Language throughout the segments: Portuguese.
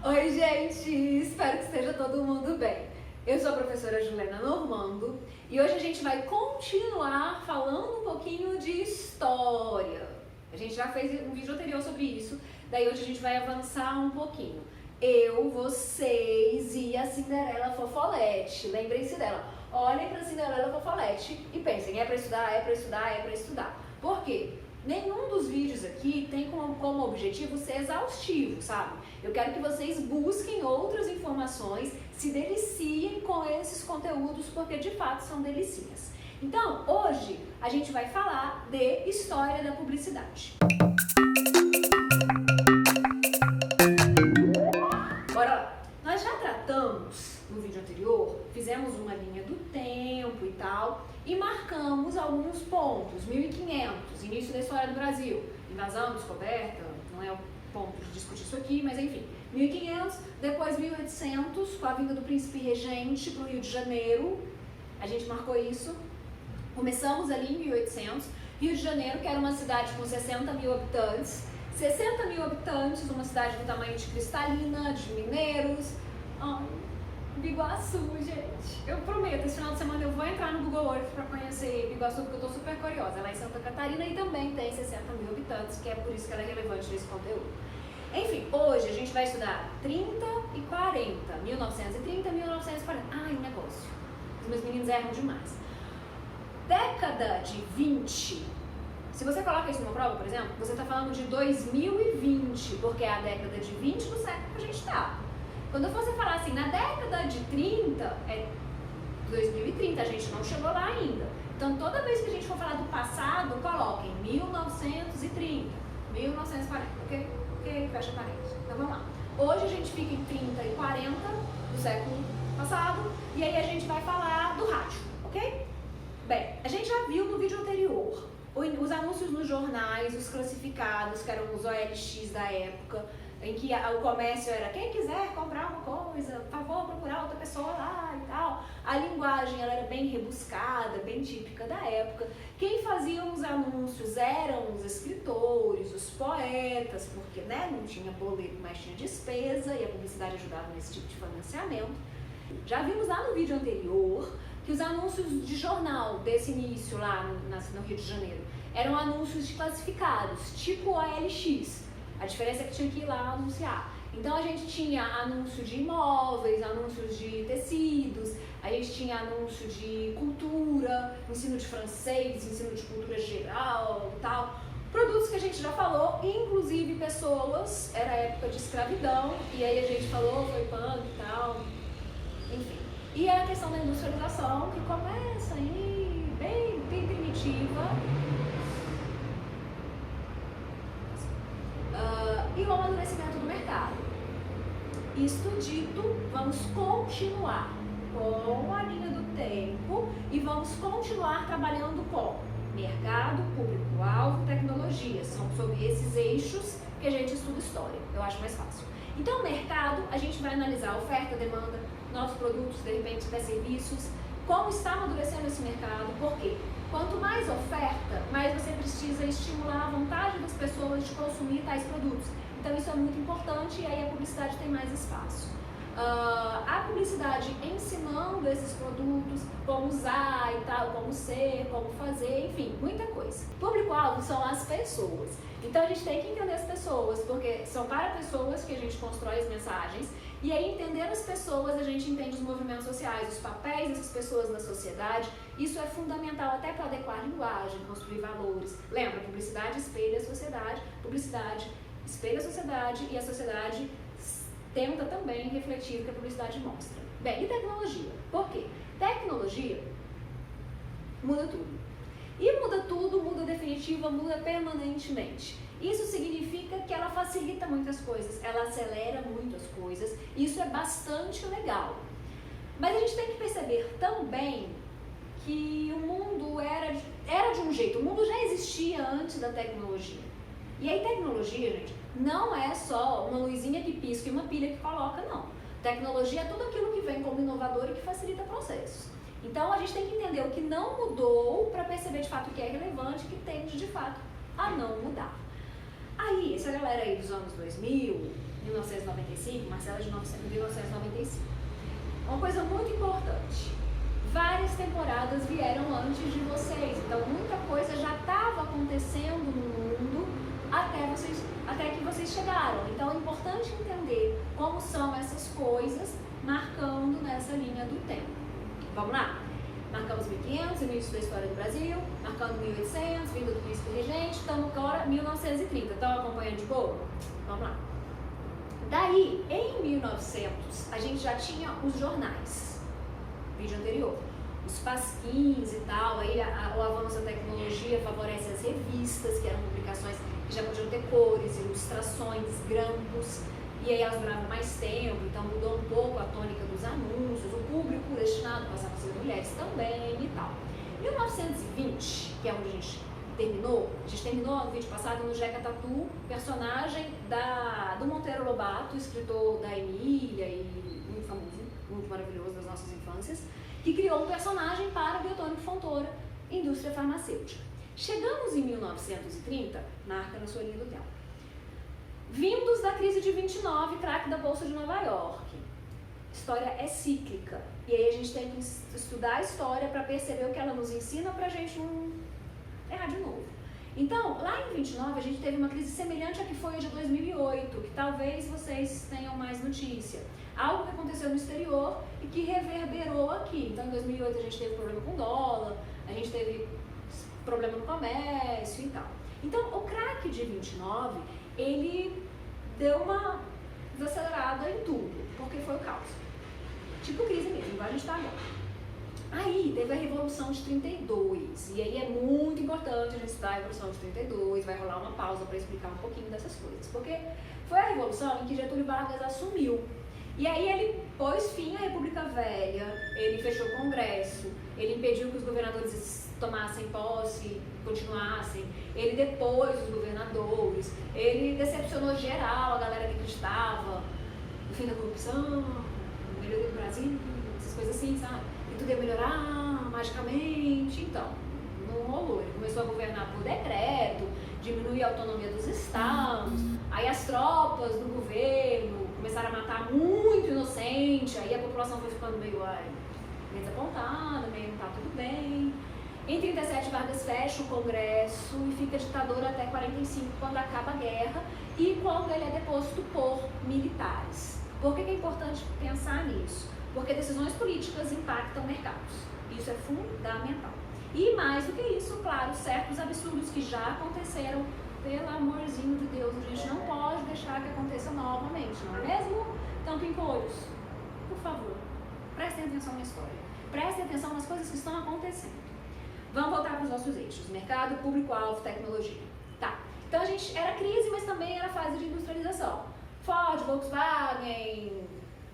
Oi, gente! Espero que esteja todo mundo bem. Eu sou a professora Juliana Normando e hoje a gente vai continuar falando um pouquinho de história. A gente já fez um vídeo anterior sobre isso, daí hoje a gente vai avançar um pouquinho. Eu, vocês e a Cinderela Fofolete. Lembrem-se dela. Olhem para a Cinderela Fofolete e pensem, é para estudar, é para estudar, é para estudar. Por quê? Nenhum dos vídeos aqui tem como objetivo ser exaustivo, sabe? Eu quero que vocês busquem outras informações, se deliciem com esses conteúdos, porque de fato são delicinhas. Então, hoje a gente vai falar de história da publicidade. Bora lá! Nós já tratamos no vídeo anterior, fizemos uma linha do tempo e tal, e marcamos alguns pontos, 1500, início da história do Brasil, invasão, descoberta, não é o ponto de discutir isso aqui, mas enfim, 1500, depois 1800, com a vinda do príncipe regente para o Rio de Janeiro, a gente marcou isso, começamos ali em 1800, Rio de Janeiro, que era uma cidade com 60 mil habitantes, 60 mil habitantes, uma cidade do tamanho de Cristalina, de Mineiros, Biguaçu, gente. Eu prometo, esse final de semana eu vou entrar no Google Earth para conhecer Biguaçu, porque eu tô super curiosa. Ela é em Santa Catarina e também tem 60 mil habitantes, que é por isso que ela é relevante nesse conteúdo. Enfim, hoje a gente vai estudar 30 e 40, 1930 e 1940. Ai, um negócio. Os meus meninos erram demais. Década de 20. Se você coloca isso numa prova, por exemplo, você está falando de 2020, porque é a década de 20 do século que a gente está. Quando você falar assim, na década de 30, é 2030, a gente não chegou lá ainda. Então, toda vez que a gente for falar do passado, coloque em 1930, 1940, ok? Ok, fecha parênteses. Então, vamos lá. Hoje a gente fica em 30 e 40 do século passado, e aí a gente vai falar do rádio, ok? Bem, a gente já viu no vídeo anterior os anúncios nos jornais, os classificados, que eram os OLX da época, em que o comércio era quem quiser comprar uma coisa, por favor, procurar outra pessoa lá e tal. A linguagem ela era bem rebuscada, bem típica da época. Quem fazia os anúncios eram os escritores, os poetas, porque não tinha boleto, mas tinha despesa e a publicidade ajudava nesse tipo de financiamento. Já vimos lá no vídeo anterior que os anúncios de jornal desse início lá no Rio de Janeiro eram anúncios de classificados, tipo OLX. A diferença é que tinha que ir lá anunciar. Então a gente tinha anúncio de imóveis, anúncios de tecidos, a gente tinha anúncio de cultura, ensino de francês, ensino de cultura geral e tal. Produtos que a gente já falou, inclusive pessoas, era época de escravidão, e aí a gente falou, foi pano e tal, enfim. E a questão da industrialização, que começa aí bem primitiva, e o amadurecimento do mercado. Isto dito, vamos continuar com a linha do tempo e vamos continuar trabalhando com mercado, público-alvo, tecnologia. São sobre esses eixos que a gente estuda história. Eu acho mais fácil. Então, mercado, a gente vai analisar oferta, demanda, novos produtos, de repente até serviços, como está amadurecendo esse mercado, por quê? Quanto mais oferta, mais você precisa estimular a vontade das pessoas de consumir tais produtos. Então isso é muito importante e aí a publicidade tem mais espaço. A publicidade ensinando esses produtos, como usar e tal, como ser, como fazer, enfim, muita coisa. Público-alvo são as pessoas. Então a gente tem que entender as pessoas, porque são para pessoas que a gente constrói as mensagens, e aí entendendo as pessoas a gente entende os movimentos sociais, os papéis dessas pessoas na sociedade. Isso é fundamental até para adequar a linguagem, construir valores. Lembra, publicidade espelha a sociedade, publicidade espelha a sociedade e a sociedade tenta também refletir o que a publicidade mostra. Bem, e tecnologia? Por quê? Tecnologia muda tudo. E muda tudo, muda definitiva, muda permanentemente. Isso significa que ela facilita muitas coisas, ela acelera muitas coisas, isso é bastante legal. Mas a gente tem que perceber também que o mundo era de um jeito, o mundo já existia antes da tecnologia. E aí tecnologia, gente, não é só uma luzinha que pisca e uma pilha que coloca, não. Tecnologia é tudo aquilo que vem como inovador e que facilita processos. Então a gente tem que entender o que não mudou para perceber de fato o que é relevante e que tende de fato a não mudar. Aí, essa galera aí dos anos 2000, 1995, Marcela de 1995. Uma coisa muito importante, várias temporadas vieram antes de vocês, então muita coisa já estava acontecendo no mundo até que vocês chegaram. Então é importante entender como são essas coisas marcando nessa linha do tempo. Vamos lá? Marcamos 1500, início da história do Brasil, marcando 1800, vinda do príncipe regente, estamos agora em 1930. Estão acompanhando de boa? Vamos lá. Daí, em 1900, a gente já tinha os jornais, vídeo anterior, os pasquins e tal, aí o avanço da tecnologia favorece as revistas, que eram publicações que já podiam ter cores, ilustrações, grampos, e aí elas duravam mais tempo, então mudou um pouco a tônica dos anúncios, o público destinado passava a ser mulheres também e tal. 1920, que é onde a gente terminou no vídeo passado no Jeca Tatu, personagem do Monteiro Lobato, escritor da Emília e muito famoso, muito maravilhoso das nossas infâncias, que criou um personagem para Biotônico Fontoura, indústria farmacêutica. Chegamos em 1930, marca na sua linha do tempo. Vindos da crise de 29, craque da Bolsa de Nova York. História é cíclica. E aí a gente tem que estudar a história para perceber o que ela nos ensina para a gente não errar de novo. Então, lá em 29, a gente teve uma crise semelhante à que foi a de 2008, que talvez vocês tenham mais notícia. Algo que aconteceu no exterior e que reverberou aqui. Então, em 2008 a gente teve problema com dólar, a gente teve problema no comércio e tal. Então, o craque de 29, ele deu uma desacelerada em tudo, porque foi o caos. Tipo crise mesmo, igual a gente está agora. Aí teve a Revolução de 32, e aí é muito importante a gente estudar a Revolução de 32, vai rolar uma pausa para explicar um pouquinho dessas coisas, porque foi a Revolução em que Getúlio Vargas assumiu. E aí ele pôs fim à República Velha, ele fechou o Congresso, ele impediu que os governadores tomassem posse, continuassem, ele depôs os governadores, ele decepcionou geral a galera que acreditava no fim da corrupção, no melhoria do Brasil, essas coisas assim, sabe? E tudo ia melhorar magicamente. Então, não rolou. Ele começou a governar por decreto, diminuir a autonomia dos estados, aí as tropas do governo começaram a matar muito inocente, aí a população foi ficando meio desapontada, meio não tá tudo bem. Em 37, Vargas fecha o Congresso e fica ditador até 45, quando acaba a guerra e quando ele é deposto por militares. Por que é importante pensar nisso? Porque decisões políticas impactam mercados. Isso é fundamental. E mais do que isso, claro, certos absurdos que já aconteceram, pelo amorzinho de Deus, a gente não pode deixar que aconteça novamente, não é mesmo? Então, pimpolhos, por favor, prestem atenção na história. Prestem atenção nas coisas que estão acontecendo. Vamos voltar para os nossos eixos. Mercado, público-alvo, tecnologia. Tá. Então, a gente era crise, mas também era fase de industrialização. Ford, Volkswagen,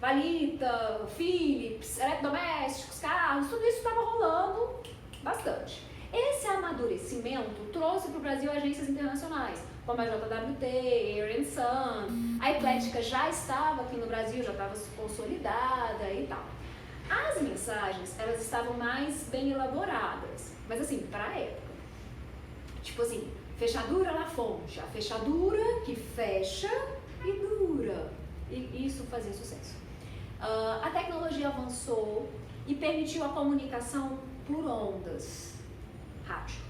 Valita, Philips, eletrodomésticos, carros, tudo isso estava rolando bastante. Esse amadurecimento trouxe para o Brasil agências internacionais, como a JWT, Air & Sun, a Eclética já estava aqui no Brasil, já estava consolidada e tal. As mensagens, elas estavam mais bem elaboradas, mas assim, para a época. Tipo assim, fechadura na fonte, a fechadura que fecha e dura. E isso fazia sucesso. A tecnologia avançou e permitiu a comunicação por ondas, rádio.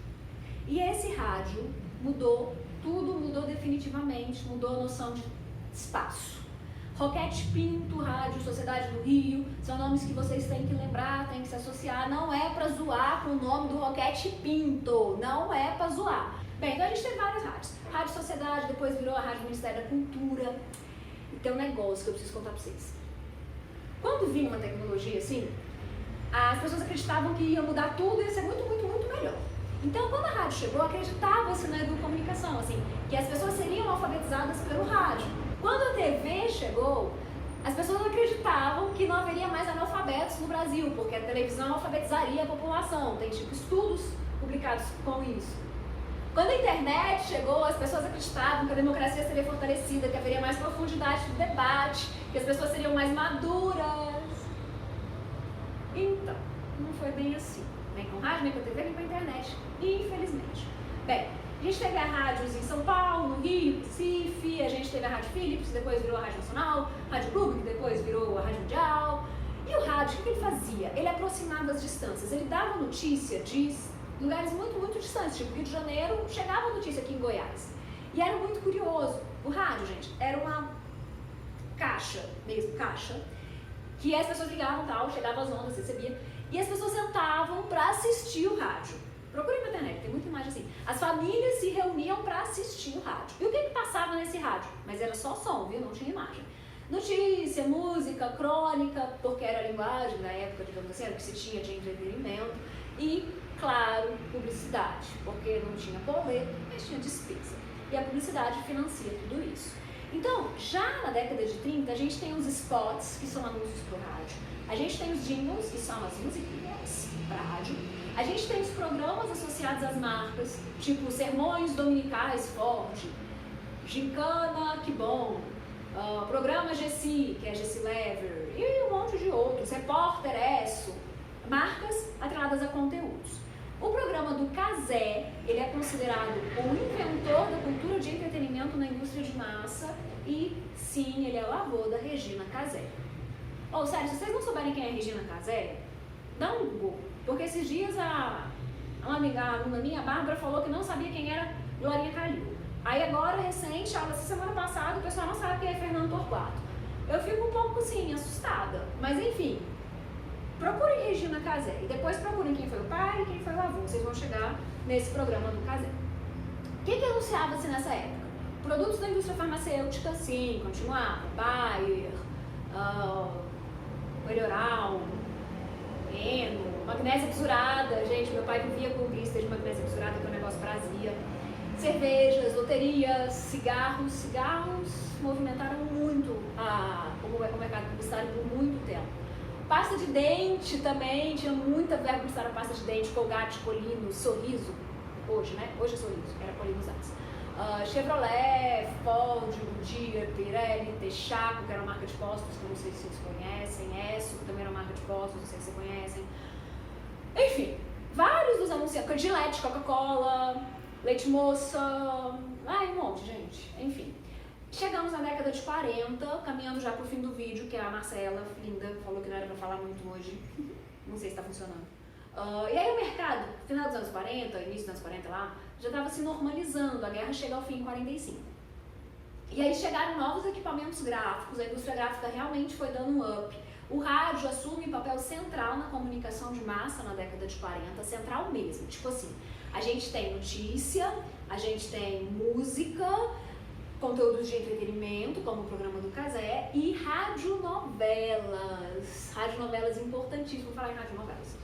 E esse rádio mudou, tudo mudou definitivamente, mudou a noção de espaço. Roquete Pinto, Rádio Sociedade do Rio, são nomes que vocês têm que lembrar, têm que se associar. Não é pra zoar com o nome do Roquete Pinto, não é pra zoar. Bem, então a gente tem várias rádios. Rádio Sociedade, depois virou a Rádio Ministério da Cultura. E tem um negócio que eu preciso contar pra vocês. Quando vinha uma tecnologia assim, as pessoas acreditavam que ia mudar tudo e ia ser muito, muito, muito melhor. Então, quando a rádio chegou, acreditava-se na educomunicação, assim, que as pessoas seriam alfabetizadas pelo rádio. Quando a TV chegou, as pessoas acreditavam que não haveria mais analfabetos no Brasil, porque a televisão alfabetizaria a população. Tem tipo estudos publicados com isso. Quando a internet chegou, as pessoas acreditavam que a democracia seria fortalecida, que haveria mais profundidade no debate, que as pessoas seriam mais maduras. Então, não foi bem assim. Nem com rádio, nem com TV, nem com a internet. Infelizmente. Bem, A gente teve a rádios em São Paulo, no Rio, Recife, a gente teve a Rádio Philips, que depois virou a Rádio Nacional, a Rádio Clube, que depois virou a Rádio Mundial. E o rádio, o que ele fazia? Ele aproximava as distâncias, ele dava notícia de lugares muito, muito distantes, tipo Rio de Janeiro, chegava notícia aqui em Goiás. E era muito curioso. O rádio, gente, era uma caixa, mesmo caixa, que as pessoas ligavam tal, chegavam as ondas, recebia, e as pessoas sentavam para assistir o rádio. Procure na internet, tem muita imagem assim. As famílias se reuniam para assistir o rádio. E o que passava nesse rádio? Mas era só som, viu? Não tinha imagem. Notícia, música, crônica, porque era a linguagem da época, digamos assim, era o que se tinha de entretenimento. E, claro, publicidade, porque não tinha boleto, mas tinha despesa. E a publicidade financia tudo isso. Então, já na década de 30, a gente tem os spots, que são anúncios para o rádio. A gente tem os jingles, que são as musiquinhas para rádio. A gente tem os programas associados às marcas, tipo Sermões Dominicais Ford, Gincana, que bom, programa Gessi, que é Gessi Lever, e um monte de outros, Repórter Esso, marcas atreladas a conteúdos. O programa do Cazé, ele é considerado o inventor da cultura de entretenimento na indústria de massa e, sim, ele é o avô da Regina Casé. Oh, sério, se vocês não souberem quem é a Regina Casé, dá um Google, porque esses dias a aluna minha, a Bárbara, falou que não sabia quem era Glorinha Calil. Aí agora, recente, essa semana passada, o pessoal não sabe quem é Fernando Torquato. Eu fico um pouco, assim, assustada, mas enfim. Procurem Regina Casé e depois procurem quem foi o pai e quem foi o avô. Vocês vão chegar nesse programa do Casé. O que anunciava-se nessa época? Produtos da indústria farmacêutica, sim, continuava. Bayer, Melhoral, Eno, magnésia bisurada. Gente, meu pai vivia com blister de magnésia bisurada, que é um negócio prazia. Cervejas, loterias, cigarros. Cigarros movimentaram muito o mercado publicitário por muito tempo. Pasta de dente também, tinha muita verba publicitária, pasta de dente, Colgate, Colino, Sorriso, hoje, né? Hoje é Sorriso, era Colino antes. Chevrolet, Ford, Goodyear, Pirelli, Texaco, que era uma marca de postos, que eu não sei se vocês conhecem, Esso, que também era uma marca de postos, não sei se vocês conhecem. Enfim, vários dos anunciantes, Gillette, Coca-Cola, Leite Moça, um monte, gente, enfim. Chegamos na década de 40, caminhando já pro fim do vídeo, que a Marcela, linda, falou que não era pra falar muito hoje. Não sei se tá funcionando. E aí o mercado, final dos anos 40, início dos anos 40 lá, já estava se normalizando, a guerra chega ao fim em 45. E aí chegaram novos equipamentos gráficos, a indústria gráfica realmente foi dando um up. O rádio assume papel central na comunicação de massa na década de 40, central mesmo. Tipo assim, a gente tem notícia, a gente tem música, conteúdos de entretenimento, como o programa do Casé, e radionovelas. Radionovelas importantíssimas, vou falar em radionovelas.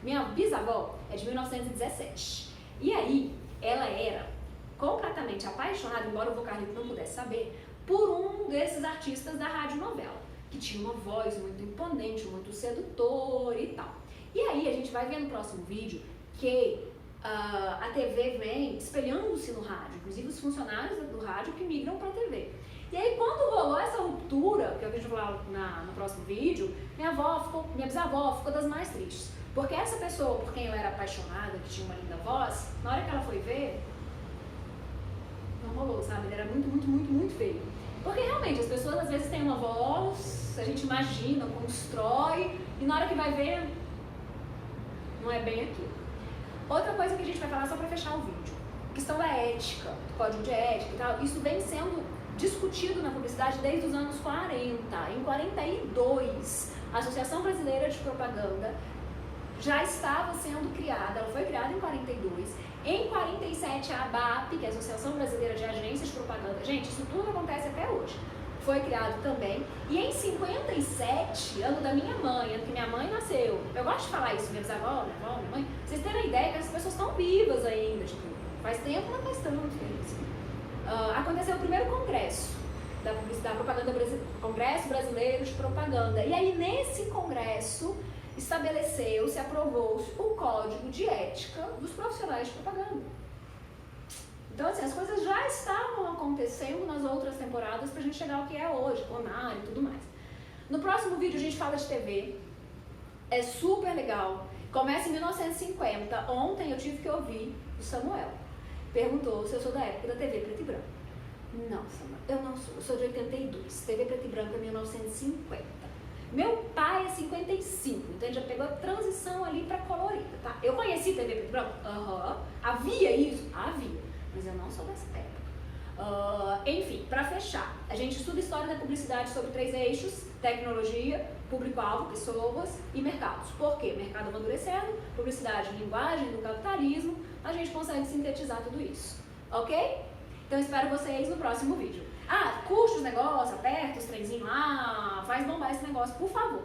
Minha bisavó é de 1917. E aí, ela era completamente apaixonada, embora o vocalista não pudesse saber, por um desses artistas da radionovela, que tinha uma voz muito imponente, muito sedutor e tal. E aí, a gente vai ver no próximo vídeo que a TV vem espelhando-se no rádio, inclusive os funcionários do rádio que migram para a TV. E aí, quando rolou essa ruptura, que eu vejo falar no próximo vídeo, minha bisavó ficou das mais tristes. Porque essa pessoa por quem ela era apaixonada, que tinha uma linda voz, na hora que ela foi ver, não rolou, sabe? Ele era muito, muito, muito, muito feio. Porque realmente, as pessoas às vezes têm uma voz, a gente imagina, constrói, e na hora que vai ver, não é bem aquilo. Outra coisa que a gente vai falar só para fechar o vídeo, questão da ética, do código de ética e tal, isso vem sendo discutido na publicidade desde os anos 40. Em 42, a Associação Brasileira de Propaganda já estava sendo criada, ela foi criada em 42. Em 47, a ABAP, que é a Associação Brasileira de Agências de Propaganda, gente, isso tudo acontece até hoje, foi criado também. E em 57, ano da minha mãe, ano que minha mãe nasceu, eu gosto de falar isso, minha bisavó, minha avó, minha mãe, vocês terem a ideia que as pessoas estão vivas ainda, tipo, faz tempo, mas faz tanto tempo assim. Aconteceu o primeiro congresso da propaganda brasileira, Congresso Brasileiro de Propaganda. E aí, nesse congresso, estabeleceu-se, aprovou-se o código de ética dos profissionais de propaganda. Então, assim, as coisas já estavam acontecendo nas outras temporadas pra gente chegar ao que é hoje, Conar e tudo mais. No próximo vídeo a gente fala de TV, é super legal, começa em 1950, ontem eu tive que ouvir o Samuel. perguntou se eu sou da época da TV preto e branco. Não, Samara, eu não sou. Eu sou de 82. TV preto e branco é 1950. Meu pai é 55, então ele já pegou a transição ali para colorida, tá? Eu conheci TV preto e branco? Havia isso? Havia. Mas eu não sou dessa época. Enfim, para fechar, a gente estuda história da publicidade sobre 3 eixos: tecnologia, público-alvo, pessoas e mercados. Por quê? Mercado amadurecendo, publicidade, linguagem do capitalismo, a gente consegue sintetizar tudo isso, ok? Então espero vocês no próximo vídeo. Curte os negócios, aperta os trenzinhos lá, faz bombar esse negócio, por favor.